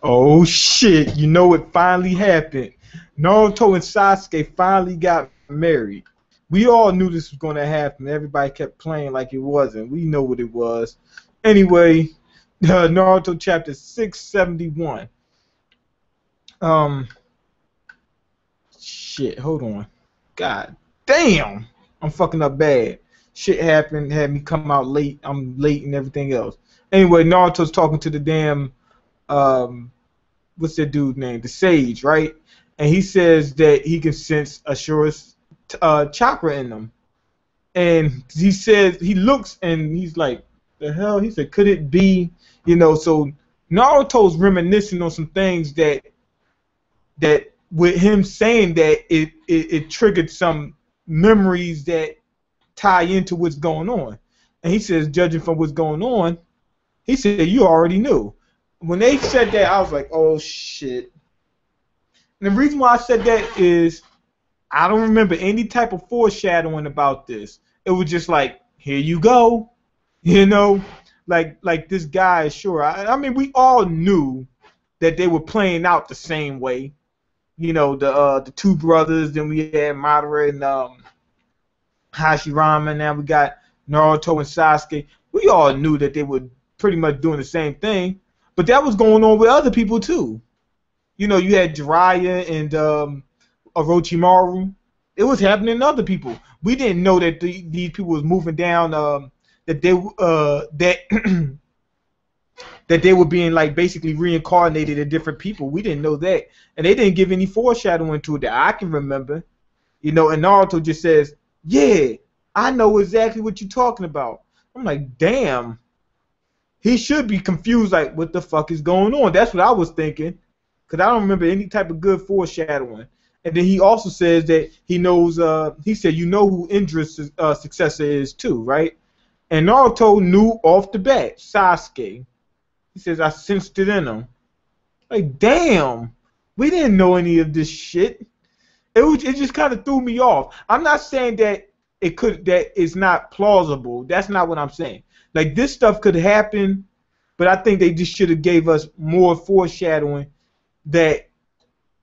Oh shit, you know it finally happened. Naruto and Sasuke finally got married. We all knew this was going to happen. Everybody kept playing like it wasn't. We know what it was. Anyway, Naruto chapter 671. Um, shit, hold on. God damn, I'm fucking up bad. Shit happened, had me come out late. I'm late and everything else. Anyway, Naruto's talking to the damn um what's that dude name? The Sage, right? And he says that he can sense Ashura's chakra in them. And he says he looks and he's like, the hell? He said, could it be? So Naruto's reminiscing on some things that with him saying that it triggered some memories that tie into what's going on. And he says, judging from what's going on, he said you already knew. When they said that, I was like, oh shit. And the reason why I said that is I don't remember any type of foreshadowing about this. It was just like, here you go, you know, like this guy is sure. I mean, we all knew that they were playing out the same way. The two brothers. Then we had Madara and Hashirama. Now we got Naruto and Sasuke. We all knew that they were pretty much doing the same thing, but that was going on with other people too. You had Jiraiya and Orochimaru. It was happening to other people. We didn't know that these people was moving down. That they that that they were being like basically reincarnated as different people. We didn't know that, and they didn't give any foreshadowing to it that I can remember. And Naruto just says, "Yeah, I know exactly what you're talking about." I'm like, damn. He should be confused, like, what the fuck is going on? That's what I was thinking, because I don't remember any type of good foreshadowing. And then he also says that he knows, he said, you know who Indra's successor is too, right? And Naruto knew off the bat, Sasuke. He says, I sensed it in him. Like, damn, we didn't know any of this shit. It just kind of threw me off. I'm not saying that that it's not plausible. That's not what I'm saying. Like, this stuff could happen, but I think they just should have gave us more foreshadowing that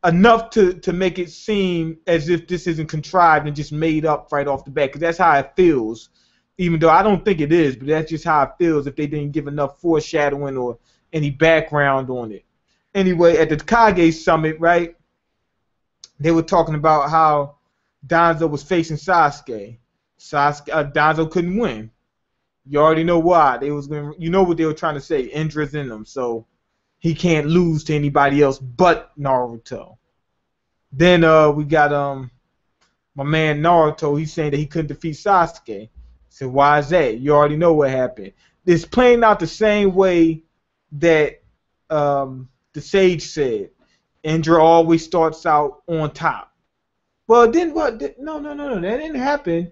enough to make it seem as if this isn't contrived and just made up right off the bat. Because that's how it feels, even though I don't think it is, but that's just how it feels if they didn't give enough foreshadowing or any background on it. Anyway, at the Kage Summit, right, they were talking about how Danzo was facing Sasuke. Danzo couldn't win. You already know why. You know what they were trying to say. Indra's in them, so he can't lose to anybody else but Naruto. Then we got my man Naruto. He's saying that he couldn't defeat Sasuke. So why is that? You already know what happened. It's playing out the same way that the Sage said. Indra always starts out on top. Well, then what? No. That didn't happen.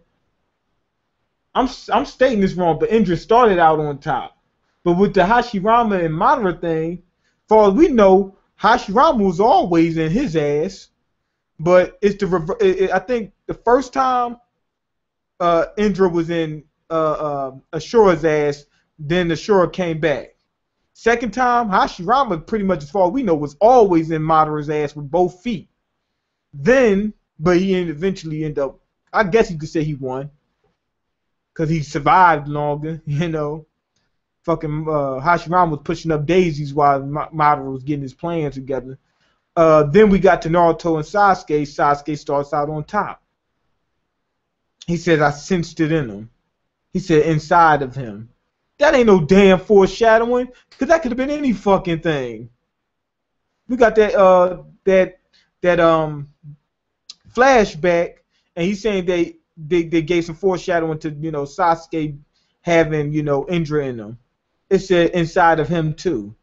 I'm stating this wrong, but Indra started out on top. But with the Hashirama and Madara thing, far as we know, Hashirama was always in his ass. But it's I think the first time Indra was in Ashura's ass, then Ashura came back. Second time, Hashirama, pretty much as far as we know, was always in Madara's ass with both feet. Then, but he eventually ended up, I guess you could say he won. Because he survived longer, Fucking Hashirama was pushing up daisies while Madara was getting his plan together. Then we got to Naruto and Sasuke. Sasuke starts out on top. He says, I sensed it in him. He said, inside of him. That ain't no damn foreshadowing, because that could have been any fucking thing. We got that flashback, and he's saying they gave some foreshadowing to Sasuke having Indra in him. It said inside of him too.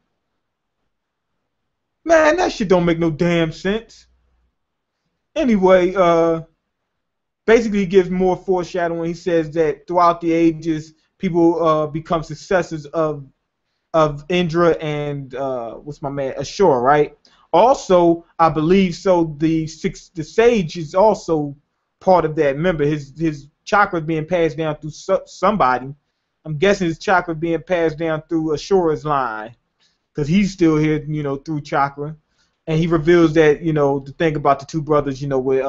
Man, that shit don't make no damn sense. Anyway, basically he gives more foreshadowing. He says that throughout the ages, people become successors of Indra and what's my man Ashura, right? Also, I believe so. The Sage is also part of that. Remember, his chakra being passed down through somebody. I'm guessing his chakra being passed down through Ashura's line. because he's still here, through chakra. And he reveals that, the thing about the two brothers, with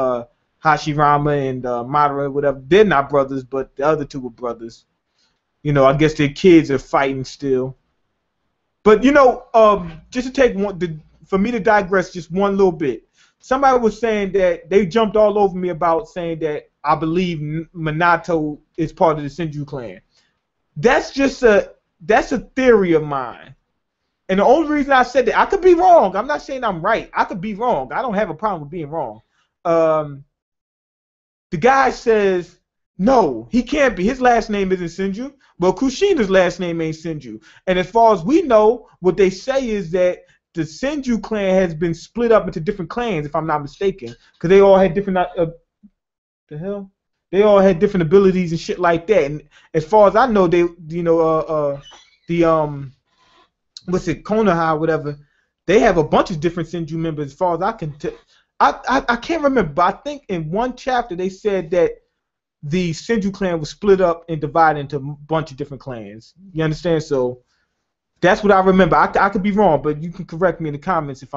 Hashirama and Madara, whatever, they're not brothers, but the other two were brothers. I guess their kids are fighting still. But, just to take for me to digress just one little bit, somebody was saying that they jumped all over me about saying that I believe Minato is part of the Senju clan. That's a theory of mine. And the only reason I said that, I could be wrong. I'm not saying I'm right. I could be wrong. I don't have a problem with being wrong. The guy says, no, he can't be. His last name isn't Senju. Well, Kushina's last name ain't Senju. And as far as we know, what they say is that the Senju clan has been split up into different clans, if I'm not mistaken, because they all had different They all had different abilities and shit like that. And as far as I know, they, what's it, Konoha, whatever, they have a bunch of different Senju members. As far as I can tell, I can't remember, but I think in one chapter they said that the Senju clan was split up and divided into a bunch of different clans. You understand? So that's what I remember. I could be wrong, but you can correct me in the comments if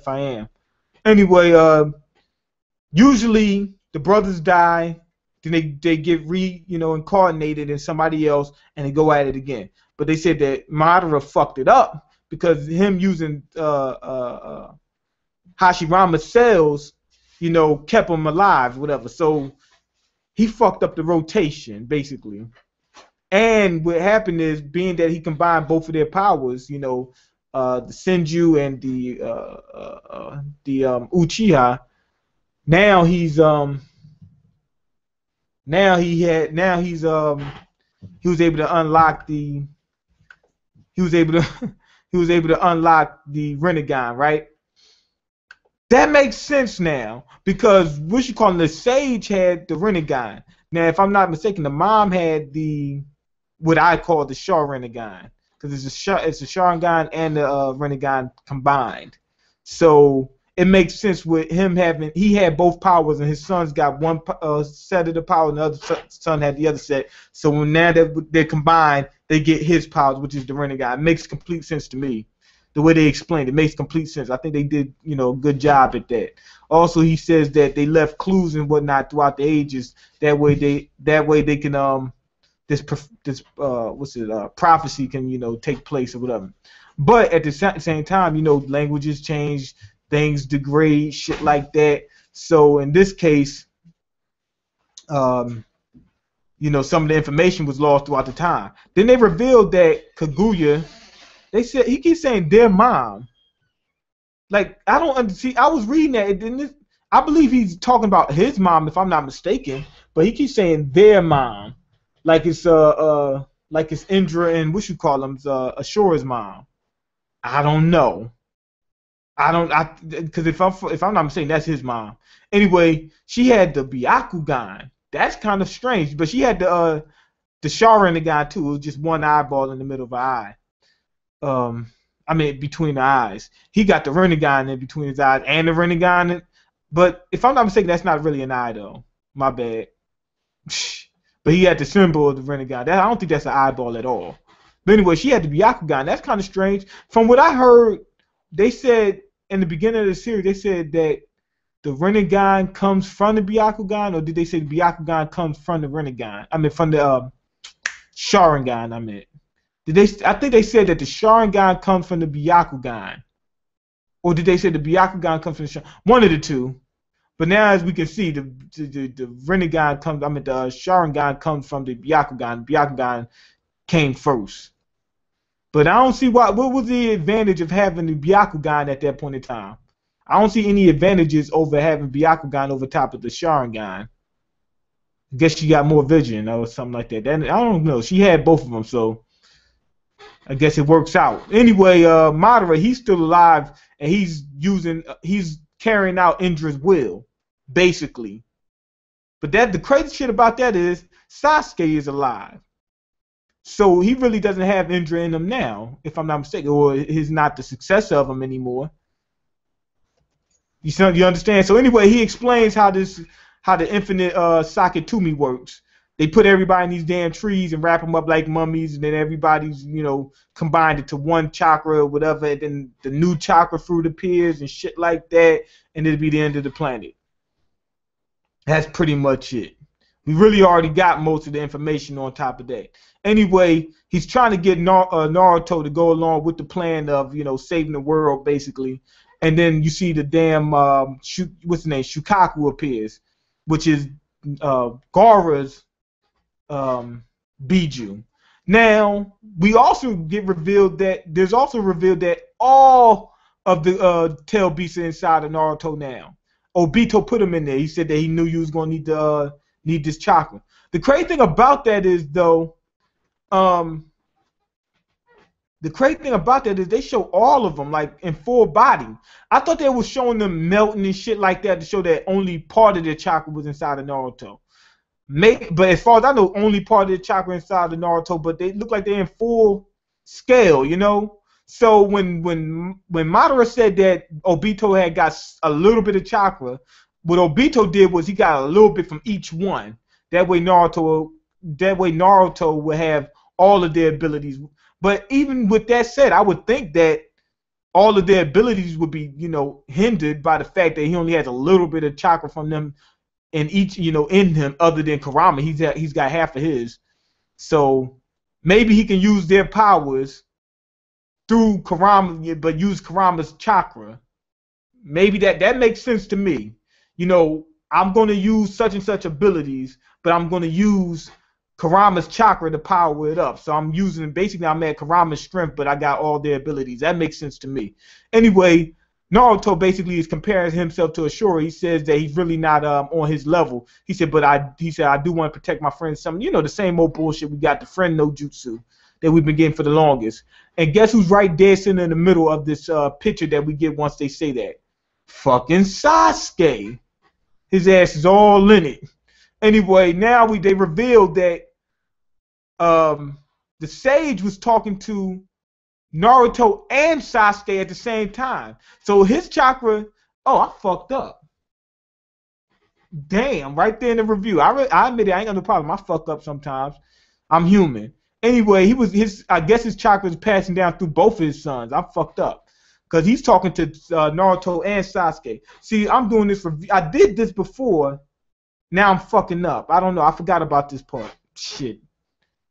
I am. Anyway, usually the brothers die, then they get incarnated in somebody else, and they go at it again. But they said that Madara fucked it up because him using Hashirama's cells, kept him alive, whatever. So he fucked up the rotation, basically. And what happened is, being that he combined both of their powers, the Senju and the Uchiha, now he's he was able to unlock the Rinnegan, right? That makes sense now, because the Sage had the Rinnegan. Now, if I'm not mistaken, the mom had what I call the Sharingan, because it's a Sharingan and the Rinnegan combined. So it makes sense with him he had both powers, and his son's got one set of the power, and the other son had the other set. So now that they're combined, they get his powers, which is the Rinnegan. It makes complete sense to me. The way they explained it makes complete sense. I think they did, a good job at that. Also, he says that they left clues and whatnot throughout the ages. That way they can this prophecy can take place or whatever. But at the same time, languages change, things degrade, shit like that. So in this case, some of the information was lost throughout the time. Then they revealed that Kaguya, they said, he keeps saying their mom. Like, I don't understand. I was reading that. I believe he's talking about his mom, if I'm not mistaken. But he keeps saying their mom, like it's Indra and Ashura's mom. I don't know. Because if I'm not mistaken, that's his mom. Anyway, she had the Byakugan. That's kind of strange. But she had the Sharingan too. It was just one eyeball in the middle of her eye. Between the eyes. He got the Rinnegan in between his eyes and the Rinnegan. But if I'm not mistaken, that's not really an eye, though. My bad. But he had the symbol of the Rinnegan. I don't think that's an eyeball at all. But anyway, she had the Byakugan. That's kind of strange. From what I heard, they said in the beginning of the series, they said that the Rinnegan comes from the Byakugan, or did they say the Byakugan comes from the Rinnegan? From the Sharingan, I think they said that the Sharingan comes from the Byakugan. Or did they say the Byakugan comes from the Sharingan? One of the two. But now, as we can see, the Rinnegan comes, the Sharingan comes from the Byakugan. Byakugan came first. But I don't see what was the advantage of having the Byakugan at that point in time. I don't see any advantages over having Byakugan over top of the Sharingan. I guess she got more vision or something like that. I don't know. She had both of them, so I guess it works out. Anyway, Madara, he's still alive, and he's carrying out Indra's will, basically. But the crazy shit about that is Sasuke is alive. So he really doesn't have Indra in him now, if I'm not mistaken, or he's not the successor of him anymore. You understand? So anyway, he explains how the infinite Sakatumi works. they put everybody in these damn trees and wrap them up like mummies, and then everybody's, combined into one chakra or whatever, and then the new chakra fruit appears and shit like that, and it'll be the end of the planet. That's pretty much it. We really already got most of the information on top of that. Anyway, he's trying to get Naruto to go along with the plan of, saving the world, basically. And then you see the damn, what's the name, Shukaku appears, which is Gaara's Biju. Now, we also get revealed that all of the tail beasts are inside of Naruto now. Obito put him in there. He said that he knew you was going to need this chakra. The crazy thing about that is, though, they show all of them, like, in full body. I thought they were showing them melting and shit like that to show that only part of their chakra was inside of Naruto. But as far as I know, only part of the chakra inside of Naruto, but they look like they're in full scale, So when Madara said that Obito had got a little bit of chakra, what Obito did was he got a little bit from each one. That way Naruto would have all of their abilities. But even with that said, I would think that all of their abilities would be, hindered by the fact that he only has a little bit of chakra from them in each, in him, other than Kurama. He's got half of his. So maybe he can use their powers through Kurama, but use Kurama's chakra. Maybe that makes sense to me. I'm going to use such and such abilities, but I'm going to use Kurama's chakra to power it up. So I'm at Kurama's strength, but I got all their abilities. That makes sense to me. Anyway, Naruto basically is comparing himself to Ashura. He says that he's really not on his level. He said, but I do want to protect my friends. The same old bullshit we got, the friend no jutsu that we've been getting for the longest. And guess who's right there sitting in the middle of this picture that we get once they say that? Fucking Sasuke. His ass is all in it. Anyway, now they revealed that the sage was talking to Naruto and Sasuke at the same time. So his chakra, I fucked up. Damn, right there in the review. I admit it, I ain't got no problem. I fuck up sometimes. I'm human. Anyway, I guess his chakra is passing down through both of his sons. I fucked up. Because he's talking to Naruto and Sasuke. See, I'm doing this I did this before. Now I'm fucking up. I don't know. I forgot about this part. Shit.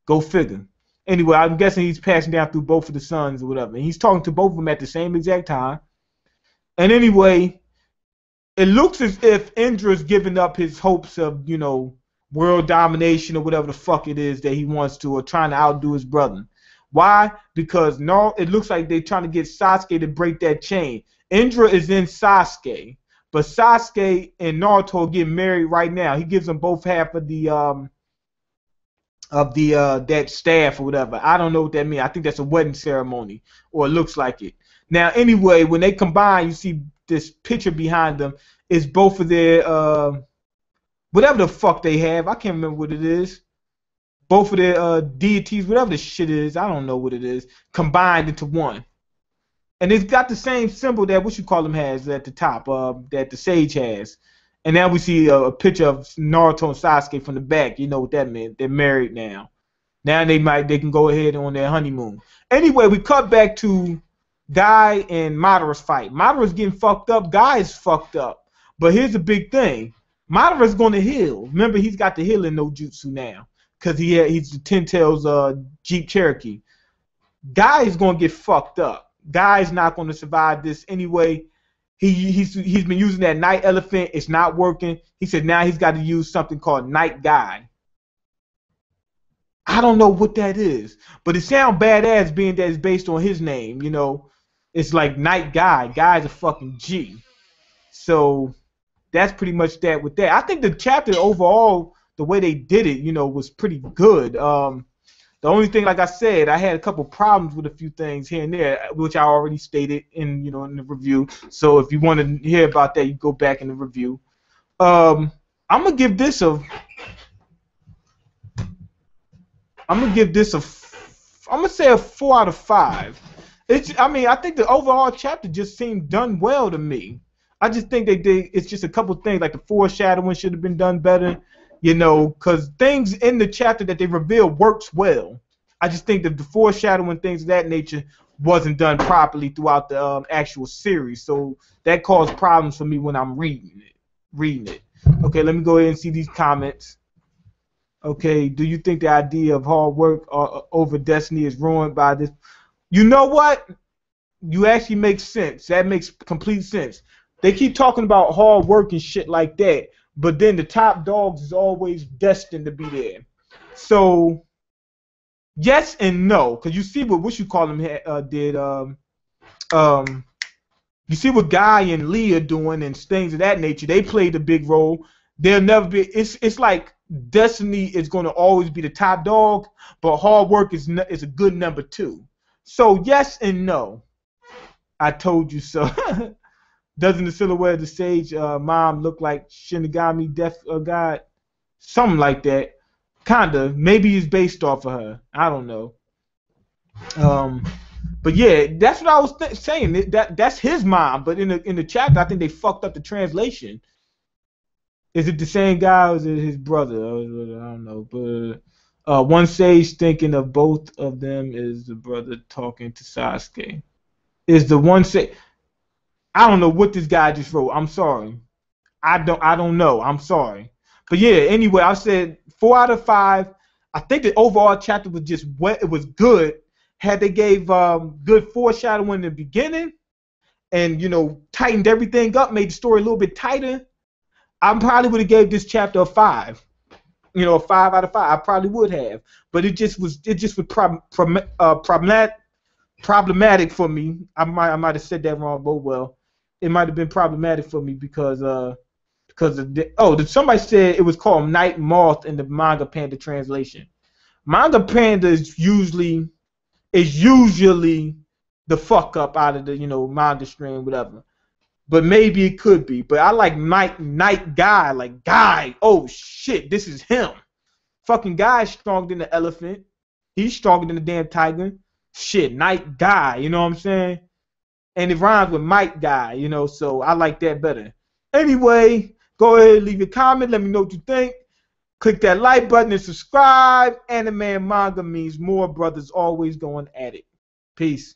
Go figure. Anyway, I'm guessing he's passing down through both of the sons or whatever. And he's talking to both of them at the same exact time. And anyway, it looks as if Indra's giving up his hopes of, world domination or whatever the fuck it is that he wants to, or trying to outdo his brother. Why? Because it looks like they're trying to get Sasuke to break that chain. Indra is in Sasuke, but Sasuke and Naruto are getting married right now. He gives them both half of the that staff or whatever. I don't know what that means. I think that's a wedding ceremony, or it looks like it. Now, anyway, when they combine, you see this picture behind them is both of their whatever the fuck they have. I can't remember what it is. Both of their deities, whatever the shit is, I don't know what it is, combined into one. And it's got the same symbol that has at the top, that the sage has. And now we see a picture of Naruto and Sasuke from the back. You know what that meant. They're married now. Now they can go ahead on their honeymoon. Anyway, we cut back to Guy and Madara's fight. Madara's getting fucked up. Guy is fucked up. But here's the big thing. Madara's going to heal. Remember, he's got the healing no jutsu now. Because he's the Ten Tails Jeep Cherokee. Guy is going to get fucked up. Guy's not going to survive this anyway. He's been using that night elephant. It's not working. He said now he's got to use something called Night Guy. I don't know what that is, but it sounds badass being that it's based on his name. It's like Night Guy. Guy's a fucking G. So that's pretty much that with that. I think the chapter overall, the way they did it, was pretty good. The only thing, like I said, I had a couple problems with a few things here and there, which I already stated in in the review. So if you want to hear about that, you go back in the review. I'm gonna give this a 4 out of 5. I think the overall chapter just seemed done well to me. I just think it's just a couple things, like the foreshadowing should have been done better. You know, because things in the chapter that they reveal works well. I just think that the foreshadowing things of that nature wasn't done properly throughout the actual series, so that caused problems for me when I'm reading it. Okay, let me go ahead and see these comments. Okay, do you think the idea of hard work over destiny is ruined by this? You know what? You actually make sense. That makes complete sense. They keep talking about hard work and shit like that, but then the top dogs is always destined to be there. So yes and no, because you see what you call them did. You see what Guy and Lee are doing and things of that nature. They played a big role. They'll never be. It's like destiny is going to always be the top dog, but hard work is a good number 2. So yes and no. I told you so. Doesn't the silhouette of the sage mom look like Shinigami Death God? Something like that. Kinda. Maybe it's based off of her. I don't know. But yeah, that's what I was saying. That's his mom. But in the chapter, I think they fucked up the translation. Is it the same guy or is it his brother? I don't know. But one sage thinking of both of them is the brother talking to Sasuke. Is the one sage? I don't know what this guy just wrote. I'm sorry. I don't know. I'm sorry. But yeah, anyway, I said 4 out of 5. I think the overall chapter was just it was good. Had they gave good foreshadowing in the beginning and, you know, tightened everything up, made the story a little bit tighter, I probably would have gave this chapter a 5. You know, a 5 out of 5. I probably would have. But it just was problematic for me. I might have said that wrong, but well, it might have been problematic for me because of somebody said it was called Night Moth in the Manga Panda translation. Manga Panda is usually the fuck up out of the, you know, manga stream, whatever. But maybe it could be. But I like Night Guy, like Guy. Oh shit, this is him. Fucking Guy is stronger than the elephant. He's stronger than the damn tiger. Shit, Night Guy, you know what I'm saying? And it rhymes with Mike Guy, you know, so I like that better. Anyway, go ahead and leave your comment. Let me know what you think. Click that like button and subscribe. Anime and manga means more brothers always going at it. Peace.